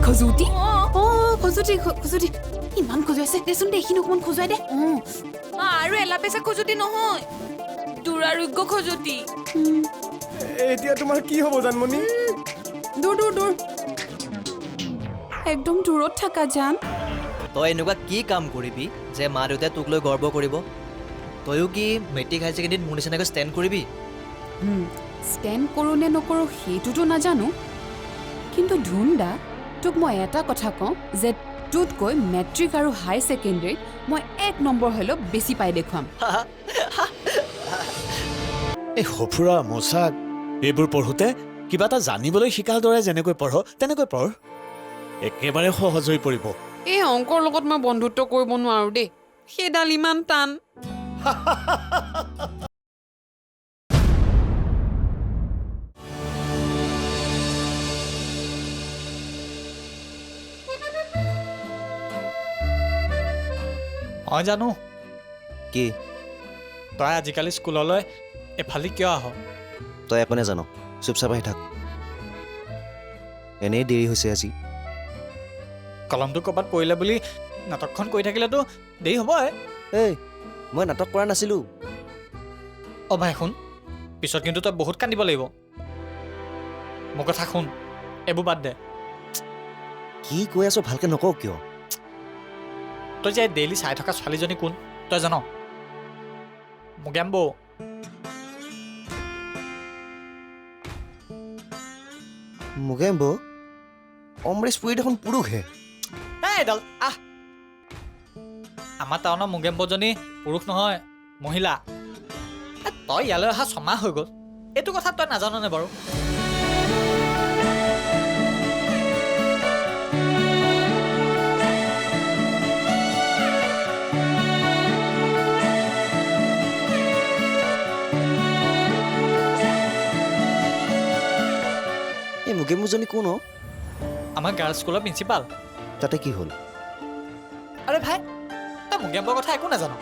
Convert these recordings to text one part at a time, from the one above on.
খজুতি খজুতি ইমান খজুৱাইছে দেচোন দে এইখিনি অকণমান খজুৱাই দে আৰু এলাপেচা খজুতি নহয় দুৰাৰোগ্য খজুতি এতিয়া তোমাৰ কি হ'ব জানমণি দূৰ একদম দূৰত থাকা জান তই এনেকুৱা কি কাম কৰিবি যে মা দেউতাই তোক লৈ গৰ্ব কৰিব তয়ো কি মেট্ৰিক হায়াৰ ছেকেণ্ডেৰীত মোৰ নিচিনাকৈ ষ্টেণ্ড কৰিবি ষ্টেণ্ড কৰোঁ নে নকৰোঁ সেইটোতো নাজানো কিন্তু ধুন্দা তোক মই এটা কথা কওঁ যে তোতকৈ মেট্ৰিক আৰু হাই ছেকেণ্ডেৰীত মই 1 নম্বৰ হ'লেও বেছি পাই দেখুৱাম এই সফুৰা মোচাক এইবোৰ পঢ়োঁতে কিবা এটা জানিবলৈ শিকাৰ দৰে যেনেকৈ পঢ় তেনেকৈ পঢ় একেবাৰে সহজ হৈ পৰিব এই অংকৰ লগত মই বন্ধুত্ব কৰিব নোৱাৰো দেই সেইডাল ইমান টান মই জানো কি তই আজিকালি স্কুললৈ এফালে কিয় আহ তই একো নেজান চুপচাপ আহি থাক এনেই দেৰি হৈছে আজি কলমটো ক'ৰবাত পৰিলে বুলি নাটকখন কৰি থাকিলেতো দেৰি হ'বই এই মই নাটক কৰা নাছিলোঁ অ' ভাই শুন পিছত কিন্তু তই বহুত কান্দিব লাগিব মোৰ কথা শুন এইবোৰ বাদ দে কি কৈ আছ ভালকৈ নকওঁ কিয় তই যে ডেইলি চাই থকা ছোৱালীজনী কোন তই জান মুগেম বৌ মোকে বৌ অমৰেশ পুৰী দেখোন পুৰুষহে এইডাল আহ আমাৰ টাউনৰ মুগেম বৌজনী পুৰুষ নহয় মহিলা তই ইয়ালৈ অহা 6 মাহ হৈ গ'ল এইটো কথা তই নাজাননে বাৰু এই মোকে মোৰজনী কোন আমাৰ গাৰ্লছ স্কুলৰ প্ৰিন্সিপাল তাতে কি হ'ল আৰে ভাই তই মুগেম বৌৰ কথা একো নাজানো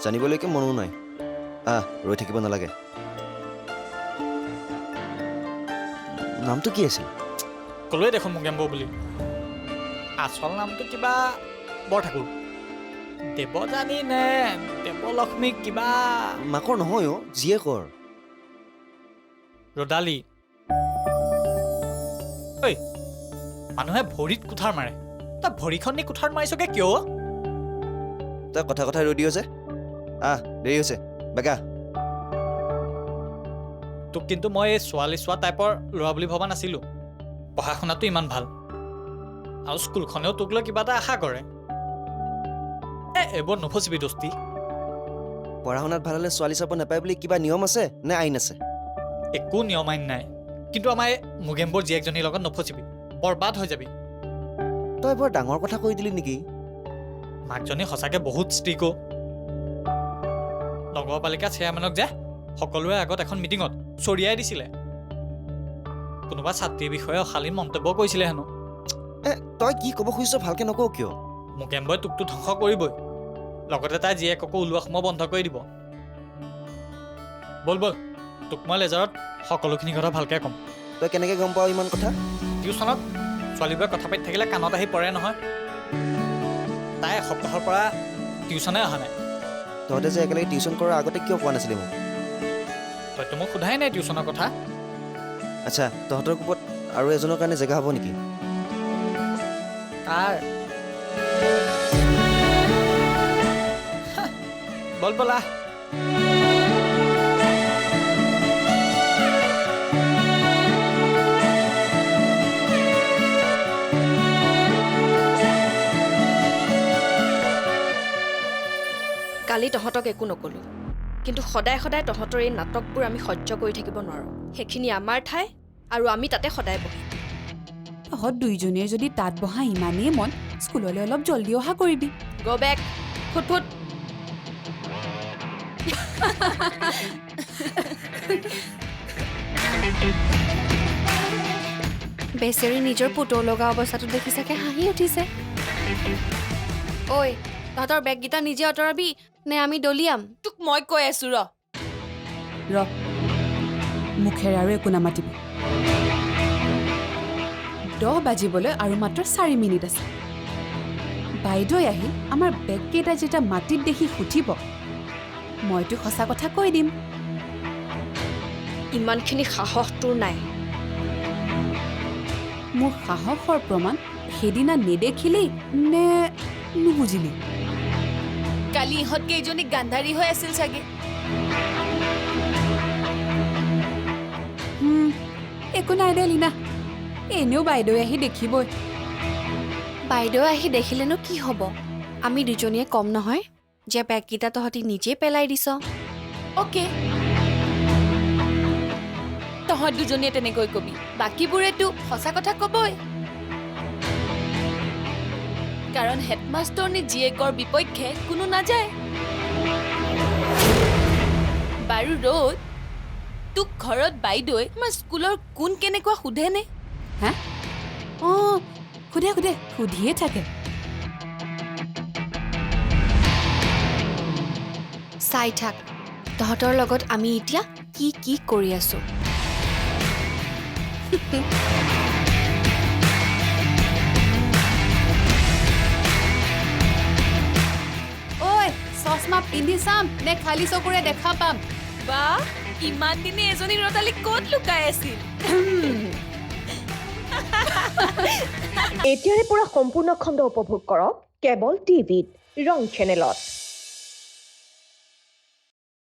জানিবলৈকে মনো নাই ৰৈ থাকিব নালাগে নামটো কি আছিল ক'লোৱে দেখোন মুগেম বৌ বুলি আচল নামটো কিবা বৰঠাকুৰ দেৱযানী নে দেৱলক্ষ্মী কিবা মাকৰ নহয় জীয়েকৰ ৰদালি ঐ মানুহে ভৰিত কুঠাৰ মাৰে তই ভৰিখন নি কুঠাৰ মাৰিছগে কিয় তই কথা ৰৈ দিয় যে দেৰি হৈছে বেগা তোক কিন্তু মই এই ছোৱালী চোৱা টাইপৰ ল'ৰা বুলি ভবা নাছিলোঁ পঢ়া শুনাটো ইমান ভাল আৰু স্কুলখনেও তোক লৈ কিবা এটা আশা কৰে এইবোৰ নফচিবি দোস্তি পঢ়া শুনাত ভাল হ'লে ছোৱালী চাব নাপায় বুলি কিবা নিয়ম আছে নে আইন আছে একো নিয়ম আইন নাই কিন্তু আমাৰ এই মুগেম্বৰ জীয়েকজনীৰ লগত নফচিবি বৰবাদ হৈ যাবি তই বৰ ডাঙৰ কথা কৈ দিলি নেকি মাকজনী সঁচাকৈ বহুত ষ্ট্ৰিকো নগৰপালিকা চেয়াৰমেনক যে সকলোৰে আগত এখন মিটিঙত চৰিয়াই দিছিলে কোনোবা ছাত্ৰীৰ বিষয়ে অশালীন মন্তব্য কৰিছিলে হেনো তই কি ক'ব খুজিছ ভালকৈ নকওঁ কিয় মুগেম্বই তোকতো ধ্বংস কৰিবই লগতে তাই জীয়েককো ওলোৱা সময় বন্ধ কৰি দিব বল তোক মই লেজাৰত সকলোখিনি কথা ভালকৈ ক'ম তই কেনেকৈ গম পাৱ ইমান কথা টিউশ্যনত ছোৱালীবোৰে কথা পাতি থাকিলে কাণত আহি পৰে নহয় তাই এসপ্তাহৰ পৰা টিউশ্যনে অহা নাই তহঁতে যে একেলগে টিউশ্যন কৰাৰ আগতে কিয় কোৱা নাছিলি মোক তইতো মোক সোধাই নাই টিউশ্যনৰ কথা আচ্ছা তহঁতৰ গ্ৰুপত আৰু এজনৰ কাৰণে জেগা হ'ব নেকি তাৰ বলা কালি তহঁতক একো নক'লো কিন্তু সদায় তহঁতৰ এই নাটকবোৰ আমি সহ্য কৰি থাকিব নোৱাৰোঁ সেইখিনি আমাৰ ঠাই আৰু আমি তাতে সদায় বহিম তহঁত দুইজনীয়ে যদি তাত বহা ইমানেই মন স্কুললৈ অলপ জল্দি অহা কৰিবি গ' বেক ফুট বেচেৰি নিজৰ পুতৌ লগা অৱস্থাটো দেখি চাগে হাঁহি উঠিছে ঐ তহঁতৰ বেগকেইটা নিজে আঁতৰাবি নে আমি দলিয়াম তোক মই কৈ আছো মুখেৰে আৰু একো নামাতিবি 10 বাজিবলৈ আৰু মাত্ৰ 4 মিনিট আছে বাইদেউ আহি আমাৰ বেগকেইটা যেতিয়া মাটিত দেখি সুধিব মইতো সঁচা কথা কৈ দিম ইমানখিনি সাহস তোৰ নাই মোৰ সাহসৰ প্ৰমাণ সেইদিনা নেদেখিলি নে নুবুজিলি কালি ইহঁত কেইজনী গান্ধাৰী হৈ আছিল চাগে একো নাই দে লীনা এনেও বাইদেউ আহি দেখিবই বাইদেউ আহি দেখিলেনো কি হ'ব আমি দুজনীয়ে কম নহয় যে বেগকেইটা তহঁতি নিজেই পেলাই দিছ অ'কে তহঁত দুজনীয়ে তেনেকৈ কবি বাকীবোৰেতো সঁচা কথা ক'বই কাৰণ হেডমাষ্টৰনী জীয়েকৰ বিপক্ষে কোনো নাযায় বাৰু ৰ'দ তোক ঘৰত বাইদেৱে আমাৰ স্কুলৰ কোন কেনেকুৱা সোধেনে হা সোধে সুধিয়ে থাকে চাই থাক তহঁতৰ লগত আমি এতিয়া কি কি কৰি আছো ঐ চশমা পিন্ধি চাম নে খালী চকুৰে দেখা পাম বা ইমান দিনে এজনী ৰতালী ক'ত লুকাই আছিল এতিয়াৰে পৰা সম্পূৰ্ণ খণ্ড উপভোগ কৰক কেবল টিভিত ৰং চেনেলত